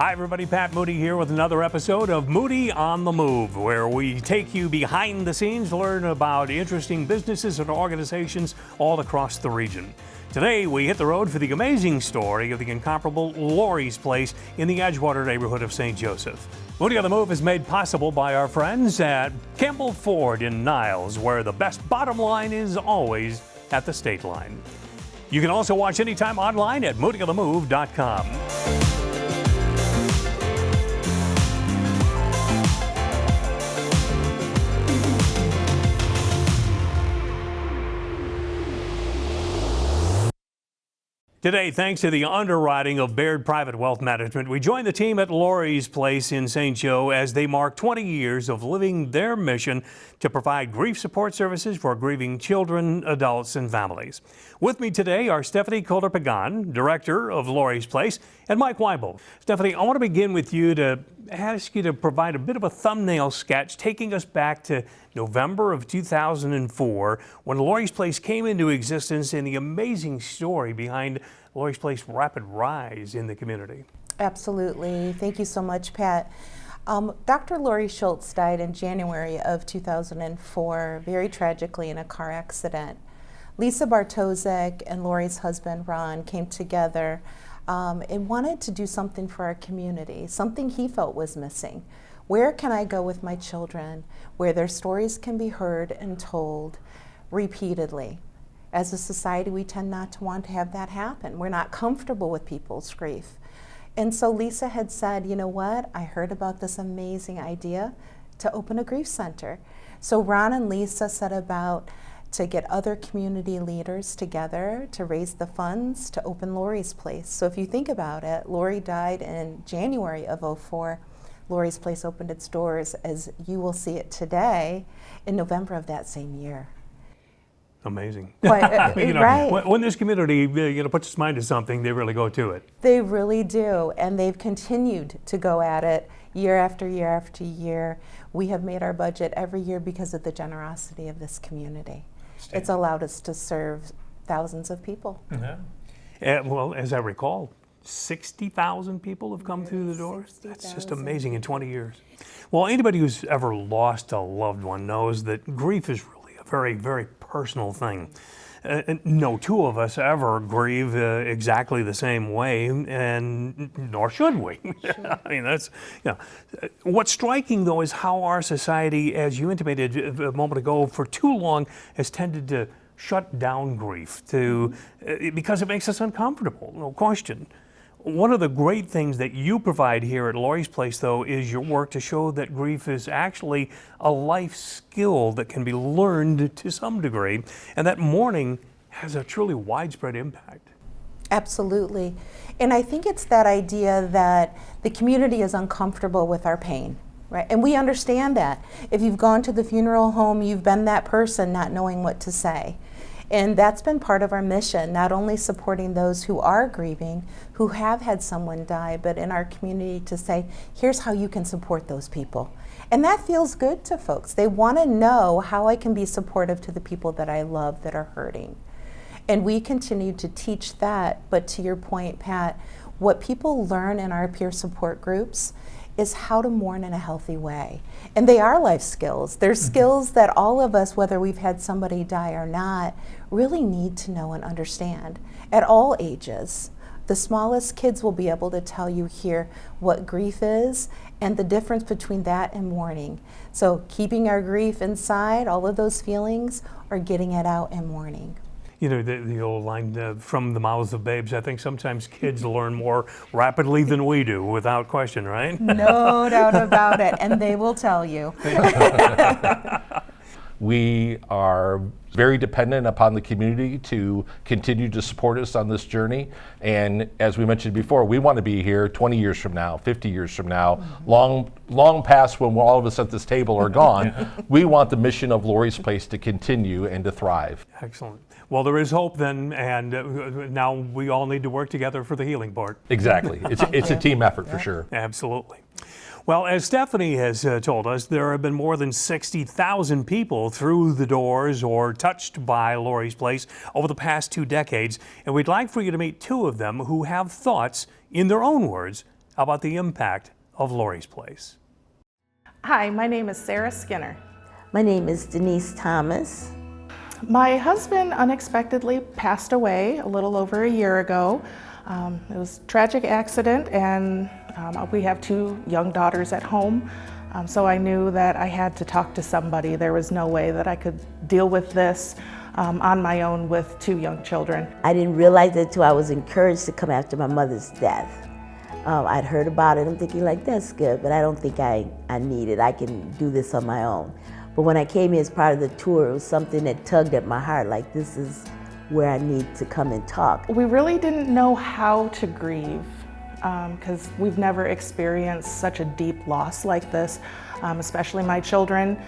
Hi everybody, Pat Moody here with another episode of Moody on the Move, where we take you behind the scenes to learn about interesting businesses and organizations all across the region. Today we hit the road for the amazing story of the incomparable Lorys Place in the Edgewater neighborhood of St. Joseph. Moody on the Move is made possible by our friends at Campbell Ford in Niles, where the best bottom line is always at the state line. You can also watch anytime online at moodyonthemove.com. Today, thanks to the underwriting of Baird Private Wealth Management, we join the team at Lorys Place in St. Joe as they mark 20 years of living their mission to provide grief support services for grieving children, adults, and families. With me today are Stephanie Calder-Pagan, Director of Lorys Place, and Mike Weibel. Stephanie, I want to begin with you to ask you to provide a bit of a thumbnail sketch taking us back to November of 2004 when Lorys Place came into existence and the amazing story behind Lorys Place's rapid rise in the community. Absolutely. Thank you so much, Pat. Dr. Lory Schultz died in January of 2004, very tragically in a car accident. Lisa Bartosek and Lory's husband, Ron, came together and wanted to do something for our community, something he felt was missing. Where can I go with my children where their stories can be heard and told repeatedly? As a society, we tend not to want to have that happen. We're not comfortable with people's grief. And so Lisa had said, you know what, I heard about this amazing idea to open a grief center. So Ron and Lisa set about to get other community leaders together to raise the funds to open Lorys Place. So if you think about it, Lory died in January of '04. Lorys Place opened its doors, as you will see it today, in November of that same year. Amazing. Quite, right. When this community puts its mind to something, they really go to it. They really do, and they've continued to go at it year after year after year. We have made our budget every year because of the generosity of this community. It's allowed us to serve thousands of people. Yeah. Well, as I recall, 60,000 people have come through the doors. That's just amazing in 20 years. Well, anybody who's ever lost a loved one knows that grief is really a very, very personal thing. No two of us ever grieve exactly the same way, and nor should we. Sure. I mean, that's, what's striking though is how our society, as you intimated a moment ago, for too long has tended to shut down grief because it makes us uncomfortable, no question. One of the great things that you provide here at Lorys Place, though, is your work to show that grief is actually a life skill that can be learned to some degree, and that mourning has a truly widespread impact. Absolutely. And I think it's that idea that the community is uncomfortable with our pain, right? And we understand that. If you've gone to the funeral home, you've been that person not knowing what to say. And that's been part of our mission, not only supporting those who are grieving, who have had someone die, but in our community to say, here's how you can support those people. And that feels good to folks. They want to know how I can be supportive to the people that I love that are hurting. And we continue to teach that, but to your point, Pat, what people learn in our peer support groups is how to mourn in a healthy way. And they are life skills. They're skills that all of us, whether we've had somebody die or not, really need to know and understand at all ages. The smallest kids will be able to tell you here what grief is and the difference between that and mourning. So keeping our grief inside, all of those feelings, or getting it out in mourning. You know, the old line, from the mouths of babes, I think sometimes kids learn more rapidly than we do, without question, right? No doubt about it, and they will tell you. We are very dependent upon the community to continue to support us on this journey. And as we mentioned before, we want to be here 20 years from now, 50 years from now, long past when all of us at this table are gone. Yeah. We want the mission of Lorys Place to continue and to thrive. Excellent. Well, there is hope then, and now we all need to work together for the healing part. Exactly. It's a team effort for sure. Absolutely. Well, as Stephanie has told us, there have been more than 60,000 people through the doors or touched by Lorys Place over the past 2 decades, and we'd like for you to meet 2 of them who have thoughts, in their own words, about the impact of Lorys Place. Hi, my name is Sarah Skinner. My name is Denise Thomas. My husband unexpectedly passed away a little over a year ago. It was a tragic accident, and we have 2 young daughters at home. So I knew that I had to talk to somebody. There was no way that I could deal with this on my own with 2 young children. I didn't realize it until I was encouraged to come after my mother's death. I'd heard about it. I'm thinking like, that's good, but I don't think I need it. I can do this on my own. But when I came here as part of the tour, it was something that tugged at my heart, like this is where I need to come and talk. We really didn't know how to grieve because we've never experienced such a deep loss like this, especially my children.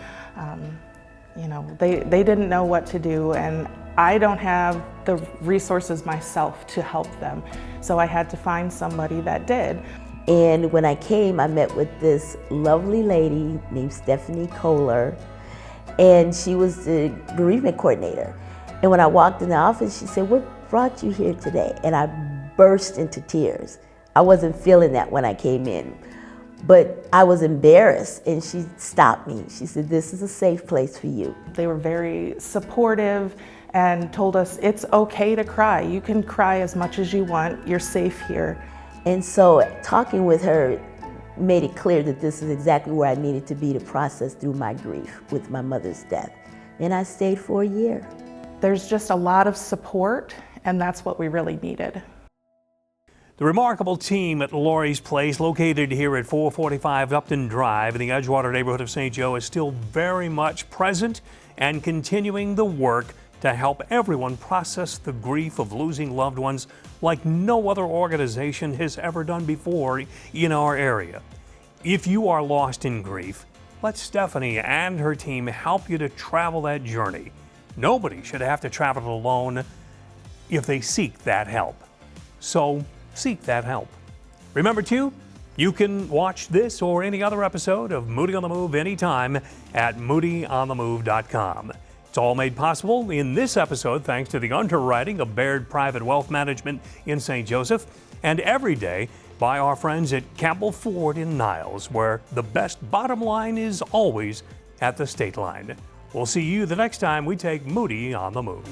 You know, they didn't know what to do, and I don't have the resources myself to help them. So I had to find somebody that did. And when I came, I met with this lovely lady named Stephanie Kohler, and she was the bereavement coordinator. And when I walked in the office, she said, "What brought you here today?" And I burst into tears. I wasn't feeling that when I came in, but I was embarrassed, and she stopped me. She said, "This is a safe place for you." They were very supportive and told us it's okay to cry. You can cry as much as you want. You're safe here. And so talking with her made it clear that this is exactly where I needed to be to process through my grief with my mother's death. And I stayed for a year. There's just a lot of support, and that's what we really needed. The remarkable team at Lorys Place, located here at 445 Upton Drive in the Edgewater neighborhood of St. Joe, is still very much present and continuing the work to help everyone process the grief of losing loved ones like no other organization has ever done before in our area. If you are lost in grief, let Stephanie and her team help you to travel that journey. Nobody should have to travel it alone if they seek that help. So seek that help. Remember too, you can watch this or any other episode of Moody on the Move anytime at moodyonthemove.com. It's all made possible in this episode thanks to the underwriting of Baird Private Wealth Management in St. Joseph, and every day by our friends at Campbell Ford in Niles, where the best bottom line is always at the state line. We'll see you the next time we take Moody on the Move.